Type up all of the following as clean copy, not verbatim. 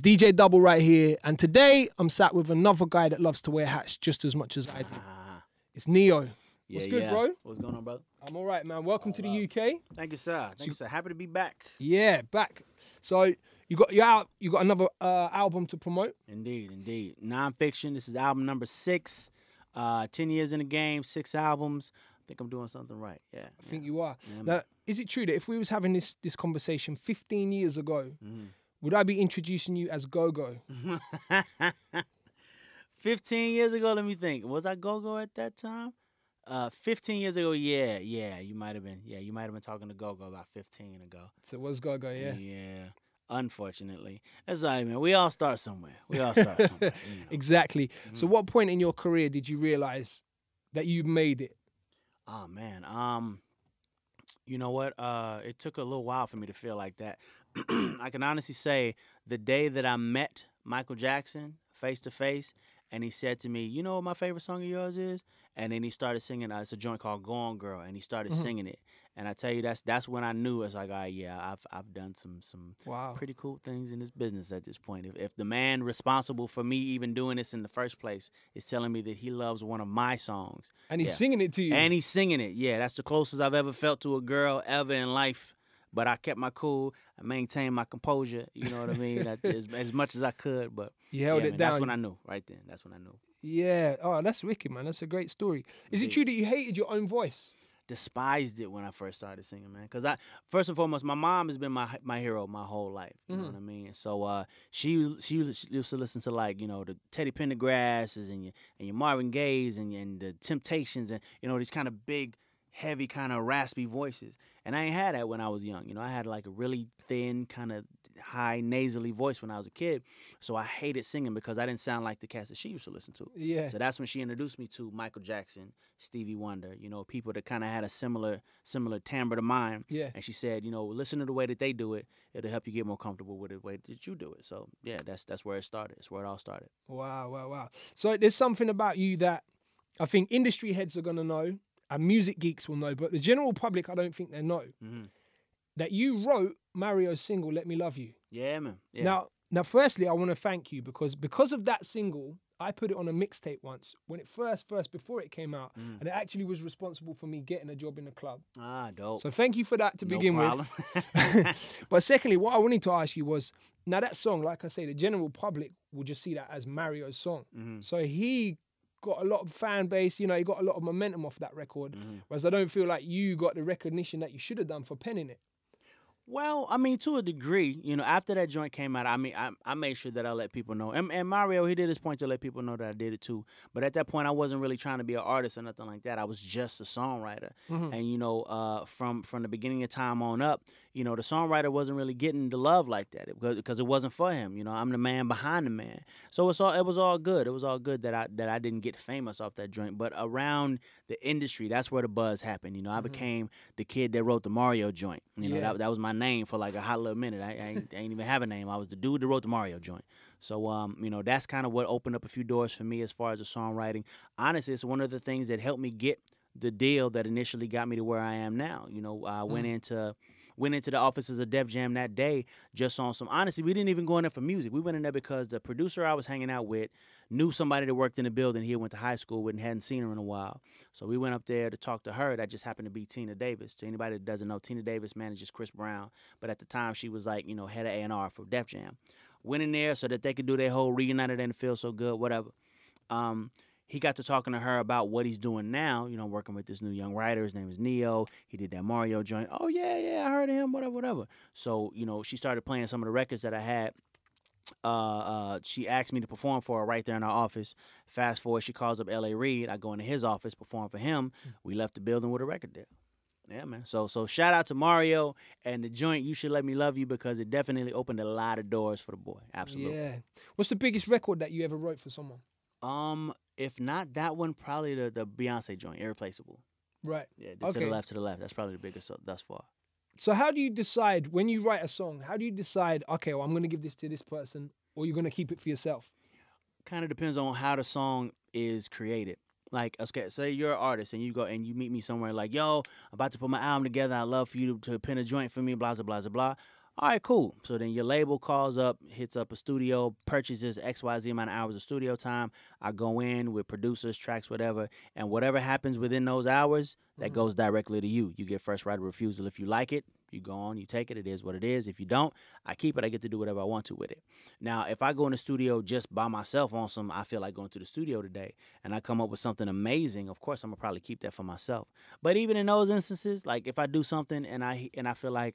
DJ DUBL right here, and today I'm sat with another guy that loves to wear hats just as much as I do. It's Neyo. What's good, bro? What's going on, bro? I'm all right, man. Welcome to the UK. Thank you, sir. Thank you, sir. Happy to be back. Yeah, back. So you got another album to promote. Indeed. Nonfiction. This is album number 6. 10 years in the game, 6 albums. I think I'm doing something right. Yeah. I think you are. Yeah, now, is it true that if we was having this conversation 15 years ago, would I be introducing you as Go-Go? 15 years ago, let me think. Was I Go-Go at that time? 15 years ago, yeah, you might have been. Yeah, you might have been talking to Go-Go about 15 ago. So it was Go-Go, yeah. Yeah. Unfortunately. That's all right, man. We all start somewhere. You know. Exactly. So what point in your career did you realize that you made it? Oh, man. You know what? It took a little while for me to feel like that. I can honestly say the day that I met Michael Jackson face to face, and he said to me, "You know what my favorite song of yours is?" And then he started singing. It's a joint called "Go On Girl," and he started singing it. And I tell you, that's when I knew. It's like, yeah, I've done some pretty cool things in this business at this point. If the man responsible for me even doing this in the first place is telling me that he loves one of my songs, and he's singing it to you, and he's singing it, yeah, that's the closest I've ever felt to a girl ever in life. But I kept my cool. I maintained my composure. You know what I mean? as much as I could. But you held it down. That's when I knew. Right then. That's when I knew. Yeah. Oh, that's wicked, man. That's a great story. Is it true that you hated your own voice? Despised it when I first started singing, man. Because first and foremost, my mom has been my hero my whole life. You know what I mean? So she used to listen to, like, you know, the Teddy Pendergrasses and your Marvin Gayes and the Temptations and, you know, these kind of big, heavy, kind of raspy voices. And I ain't had that when I was young. You know, I had like a really thin, kind of high, nasally voice when I was a kid. So I hated singing because I didn't sound like the cats that she used to listen to. Yeah. So that's when she introduced me to Michael Jackson, Stevie Wonder, you know, people that kind of had a similar timbre to mine. Yeah. And she said, you know, listen to the way that they do it. It'll help you get more comfortable with the way that you do it. So, yeah, that's where it started. That's where it all started. Wow. So there's something about you that I think industry heads are going to know, and music geeks will know, but the general public, I don't think they know, that you wrote Mario's single, Let Me Love You. Yeah, man. Yeah. Now, firstly, I want to thank you because of that single, I put it on a mixtape once when it first before it came out, and it actually was responsible for me getting a job in the club. Ah, dope. So thank you for that to begin with. But secondly, what I wanted to ask you was, now that song, like I say, the general public will just see that as Mario's song. So he got a lot of fan base, you know, he got a lot of momentum off that record, whereas I don't feel like you got the recognition that you should have done for penning it. Well, I mean, to a degree, you know, after that joint came out, I mean, I made sure that I let people know. And Mario, he did his point to let people know that I did it too. But at that point, I wasn't really trying to be an artist or nothing like that. I was just a songwriter. And, you know, from the beginning of time on up, you know, the songwriter wasn't really getting the love like that because it wasn't for him. You know, I'm the man behind the man. So it was all good. It was all good that I didn't get famous off that joint. But around the industry, that's where the buzz happened. You know, I became the kid that wrote the Mario joint. You know, that was my name for like a hot little minute. I ain't even have a name. I was the dude that wrote the Mario joint. So, you know, that's kind of what opened up a few doors for me as far as the songwriting. Honestly, it's one of the things that helped me get the deal that initially got me to where I am now. You know, I went into the offices of Def Jam that day just on some, honestly, we didn't even go in there for music. We went in there because the producer I was hanging out with knew somebody that worked in the building he went to high school with and hadn't seen her in a while. So we went up there to talk to her. That just happened to be Tina Davis. To anybody that doesn't know, Tina Davis manages Chris Brown. But at the time, she was like, you know, head of A&R for Def Jam. Went in there so that they could do their whole reunited and feel so good, whatever. He got to talking to her about what he's doing now, you know, working with this new young writer. His name is Neyo. He did that Mario joint. Oh, yeah, I heard of him, whatever. So, you know, she started playing some of the records that I had. She asked me to perform for her right there in our office. Fast forward, she calls up L.A. Reid. I go into his office, perform for him. We left the building with a record deal. Yeah, man. So shout out to Mario and the joint, You Should Let Me Love You, because it definitely opened a lot of doors for the boy. Absolutely. Yeah. What's the biggest record that you ever wrote for someone? If not that one, probably the Beyonce joint, Irreplaceable. Right. Yeah, To the Left. That's probably the biggest thus far. So how do you decide, when you write a song, how do you decide, okay, well, I'm going to give this to this person, or you're going to keep it for yourself? Kind of depends on how the song is created. Like, okay, say you're an artist and you go and you meet me somewhere like, yo, I'm about to put my album together. I'd love for you to pen a joint for me, blah, blah, blah, blah. All right, cool. So then your label calls up, hits up a studio, purchases XYZ amount of hours of studio time. I go in with producers, tracks, whatever, and whatever happens within those hours, that goes directly to you. You get first right of refusal. If you like it, you go on, you take it. It is what it is. If you don't, I keep it. I get to do whatever I want to with it. Now, if I go in the studio just by myself on some, I feel like going to the studio today, and I come up with something amazing, of course, I'm going to probably keep that for myself. But even in those instances, like if I do something and I feel like,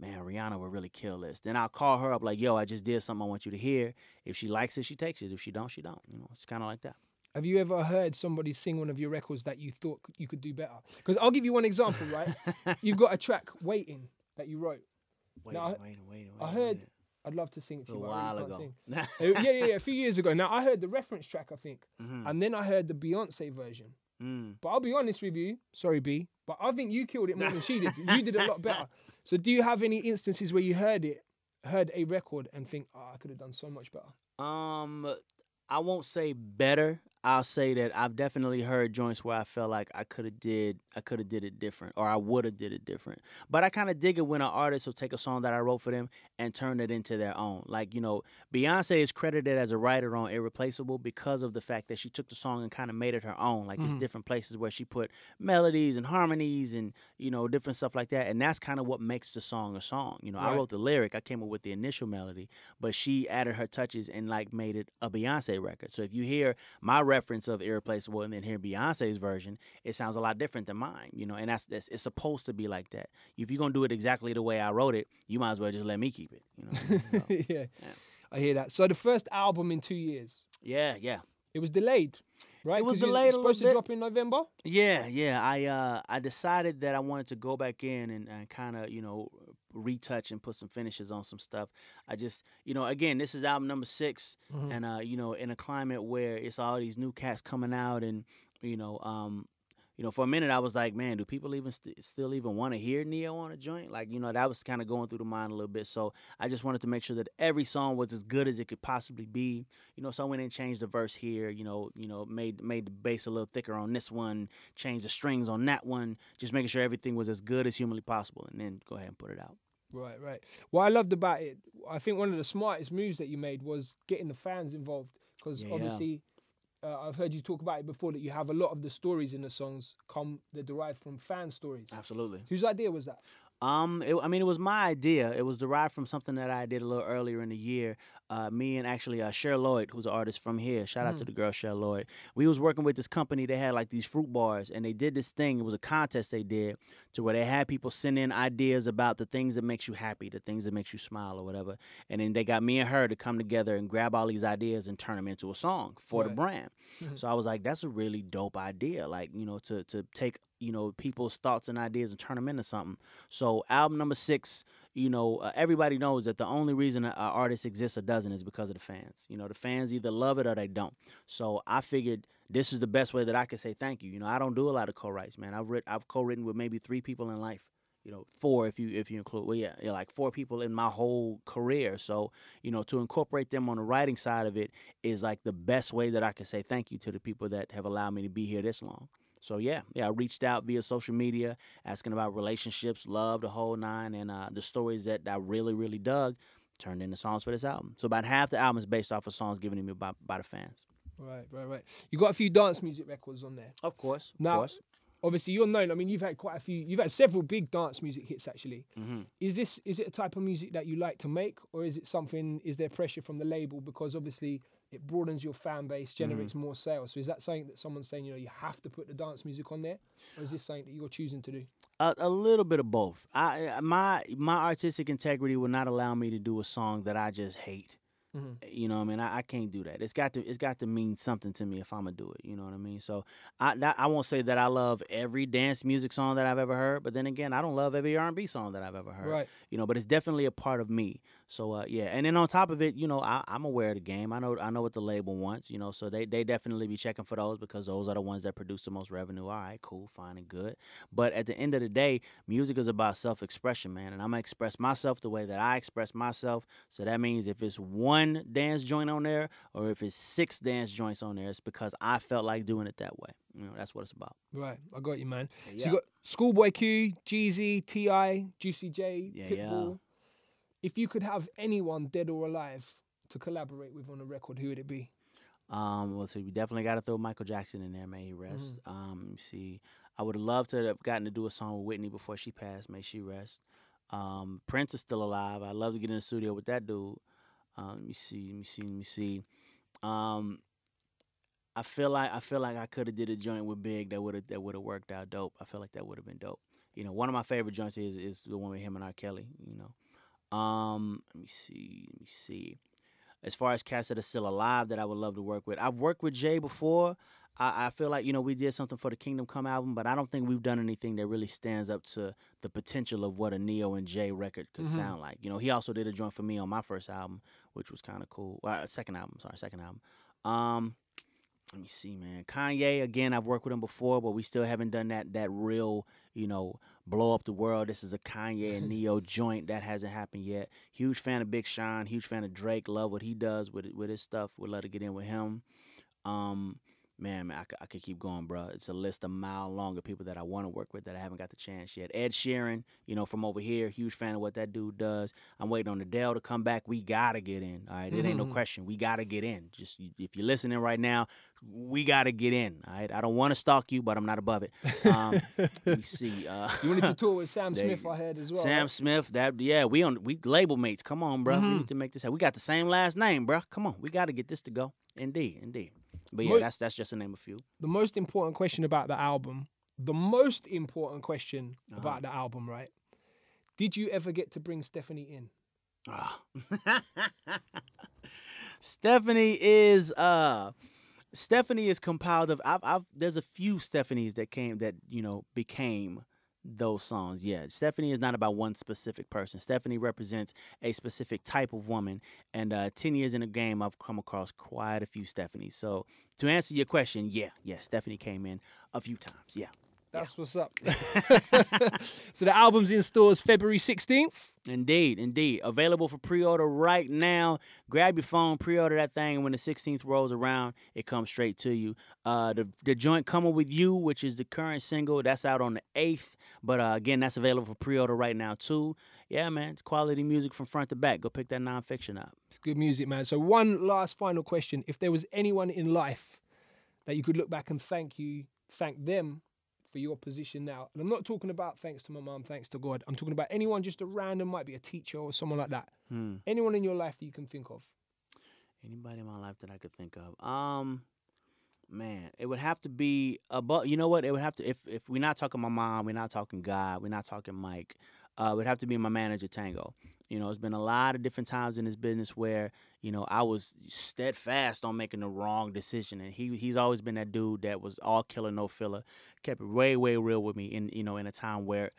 man, Rihanna would really kill this, then I'll call her up like, yo, I just did something I want you to hear. If she likes it, she takes it. If she don't, she don't. You know, it's kind of like that. Have you ever heard somebody sing one of your records that you thought you could do better? Because I'll give you one example, right? You've got a track, Waiting, that you wrote. Waiting. I heard, I'd love to sing it to you, a but while I really ago. can't sing. Yeah, a few years ago. Now, I heard the reference track, I think, and then I heard the Beyonce version. But I'll be honest with you, sorry, B, but I think you killed it more than she did. You did a lot better. So do you have any instances where you heard a record and think, oh, I could have done so much better? I won't say better. I'll say that I've definitely heard joints where I felt like I could have did it different, or I would have did it different. But I kind of dig it when an artist will take a song that I wrote for them and turn it into their own. Like, you know, Beyonce is credited as a writer on Irreplaceable because of the fact that she took the song and kind of made it her own. Like, it's different places where she put melodies and harmonies and, you know, different stuff like that. And that's kind of what makes the song a song. You know, I wrote the lyric, I came up with the initial melody, but she added her touches and like made it a Beyonce record. So if you hear my reference of Irreplaceable and then hear Beyonce's version, it sounds a lot different than mine, you know, and that's it's supposed to be like that. If you're gonna do it exactly the way I wrote it, you might as well just let me keep it, you know. So, yeah, I hear that. So the first album in 2 years. Yeah. It was delayed, right? It was delayed a little bit. Supposed to drop in November. Yeah. I decided that I wanted to go back in and kind of, you know, retouch and put some finishes on some stuff. I just, you know, again, this is album number 6, and you know, in a climate where it's all these new cats coming out, and you know, for a minute I was like, man, do people even still even want to hear Neyo on a joint? Like, you know, that was kind of going through the mind a little bit. So I just wanted to make sure that every song was as good as it could possibly be. You know, so I went and changed the verse here. You know, made the bass a little thicker on this one, changed the strings on that one, just making sure everything was as good as humanly possible, and then go ahead and put it out. Right. What I loved about it, I think one of the smartest moves that you made was getting the fans involved, because obviously. I've heard you talk about it before, that you have a lot of the stories in the songs they're derived from fan stories. Absolutely. Whose idea was that? It was my idea. It was derived from something that I did a little earlier in the year. Me and actually Cher Lloyd, who's an artist from here. Shout out to the girl Cher Lloyd. We was working with this company. They had like these fruit bars, and they did this thing. It was a contest they did to where they had people send in ideas about the things that makes you happy, the things that makes you smile or whatever. And then they got me and her to come together and grab all these ideas and turn them into a song for the brand. So I was like, that's a really dope idea. Like, you know, to take, you know, people's thoughts and ideas and turn them into something. So album number 6, you know, everybody knows that the only reason an artist exists or doesn't is because of the fans. You know, the fans either love it or they don't. So I figured this is the best way that I could say thank you. You know, I don't do a lot of co-writes, man. I've co-written with maybe 3 people in life. You know, 4 if you include, well, yeah, like 4 people in my whole career. So, you know, to incorporate them on the writing side of it is like the best way that I can say thank you to the people that have allowed me to be here this long. So, yeah, I reached out via social media asking about relationships, love, the whole 9, and the stories that I really, really dug turned into songs for this album. So about half the album is based off of songs given to me by the fans. Right. You got a few dance music records on there. Of course. Obviously, you're known. I mean, you've had several big dance music hits, actually. Is it a type of music that you like to make, or is there pressure from the label? Because obviously it broadens your fan base, generates more sales. So is that something that someone's saying, you know, you have to put the dance music on there? Or is this something that you're choosing to do? A little bit of both. My artistic integrity will not allow me to do a song that I just hate. You know what I mean? I can't do that. It's got to mean something to me if I'm gonna do it. You know what I mean? So I won't say that I love every dance music song that I've ever heard, but then again, I don't love every R&B song that I've ever heard. Right. You know, but it's definitely a part of me. So and then on top of it, you know, I'm aware of the game. I know what the label wants. You know, so they definitely be checking for those because those are the ones that produce the most revenue. All right, cool, fine and good. But at the end of the day, music is about self-expression, man, and I'm gonna express myself the way that I express myself. So that means if it's one dance joint on there or if it's 6 dance joints on there, it's because I felt like doing it that way. You know, that's what it's about. Right, I got you, man. Yeah. So you got Schoolboy Q, Jeezy, T.I., Juicy J, Pitbull. If you could have anyone, dead or alive, to collaborate with on a record, who would it be? Well, so we definitely got to throw Michael Jackson in there. May he rest. Let me see. I would have loved to have gotten to do a song with Whitney before she passed. May she rest. Prince is still alive. I'd love to get in the studio with that dude. Let me see. I feel like I could have did a joint with Big that would have worked out dope. I feel like that would have been dope. You know, one of my favorite joints is the one with him and R. Kelly. You know. Let me see. As far as cats that are still alive that I would love to work with, I've worked with Jay before. I feel like, you know, we did something for the Kingdom Come album, but I don't think we've done anything that really stands up to the potential of what a Neyo and Jay record could sound like. You know, he also did a joint for me on my first album, which was kind of cool. Well, second album. Let me see, man. Kanye, again, I've worked with him before, but we still haven't done that real, you know, blow up the world. This is a Kanye and Neyo joint. That hasn't happened yet. Huge fan of Big Sean. Huge fan of Drake. Love what he does with his stuff. Would love to get in with him. Man, I could keep going, bro. It's a list a mile long of people that I want to work with that I haven't got the chance yet. Ed Sheeran, you know, from over here, huge fan of what that dude does. I'm waiting on Adele to come back. We got to get in, all right? It ain't no question. We got to get in. Just if you're listening right now, we got to get in, all right? I don't want to stalk you, but I'm not above it. Let me see. You wanted to tour with Sam Smith, I heard, as well. Sam Smith, we label mates. Come on, bro. We need to make this happen. We got the same last name, bro. Come on. We got to get this to go. Indeed. But yeah, that's just to name a few. The most important question about the album, right? Did you ever get to bring Stephanie in? Stephanie is compiled of there's a few Stephanies that became those songs. Yeah, Stephanie is not about one specific person. Stephanie represents a specific type of woman, and 10 years in the game, I've come across quite a few Stephanies. So to answer your question, yeah, Stephanie came in a few times. Yeah. That's what's up. So the album's in stores February 16th. Indeed. Available for pre-order right now. Grab your phone, pre-order that thing, and when the 16th rolls around, it comes straight to you. The joint Coming With You, which is the current single, that's out on the 8th. But again, that's available for pre-order right now too. Yeah, man, it's quality music from front to back. Go pick that nonfiction up. It's good music, man. So one last final question. If there was anyone in life that you could look back and thank them for your position now. And I'm not talking about thanks to my mom, thanks to God. I'm talking about anyone, just a random, might be a teacher or someone like that. Anyone in your life that you can think of? Anybody in my life that I could think of? Man, it would have to be you know what? It would have to, if we're not talking my mom, we're not talking God, we're not talking Mike, it would have to be my manager, Tango. You know, it's been a lot of different times in this business where, you know, I was steadfast on making the wrong decision. And he's always been that dude that was all killer, no filler, kept it way, way real with me in a time where,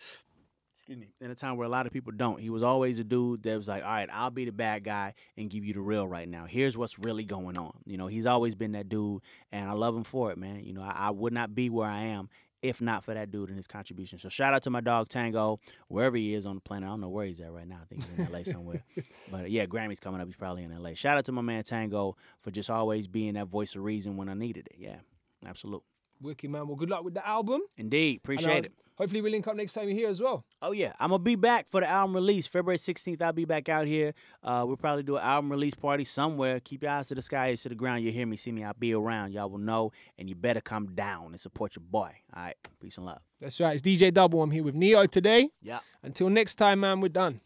in a time where a lot of people don't. He was always a dude that was like, all right, I'll be the bad guy and give you the real right now. Here's what's really going on. You know, he's always been that dude, and I love him for it, man. You know, I would not be where I am if not for that dude and his contribution. So shout out to my dog Tango, wherever he is on the planet. I don't know where he's at right now. I think he's in LA somewhere. But yeah, Grammy's coming up. He's probably in LA. Shout out to my man Tango for just always being that voice of reason when I needed it. Yeah, absolutely. Wicked, man. Well, good luck with the album. Indeed. Appreciate it. Hopefully we'll link up next time you're here as well. Oh, yeah. I'm going to be back for the album release. February 16th, I'll be back out here. We'll probably do an album release party somewhere. Keep your eyes to the sky, ears to the ground. You'll hear me, see me. I'll be around. Y'all will know. And you better come down and support your boy. All right. Peace and love. That's right. It's DJ DUBL. I'm here with Neyo today. Yeah. Until next time, man, we're done.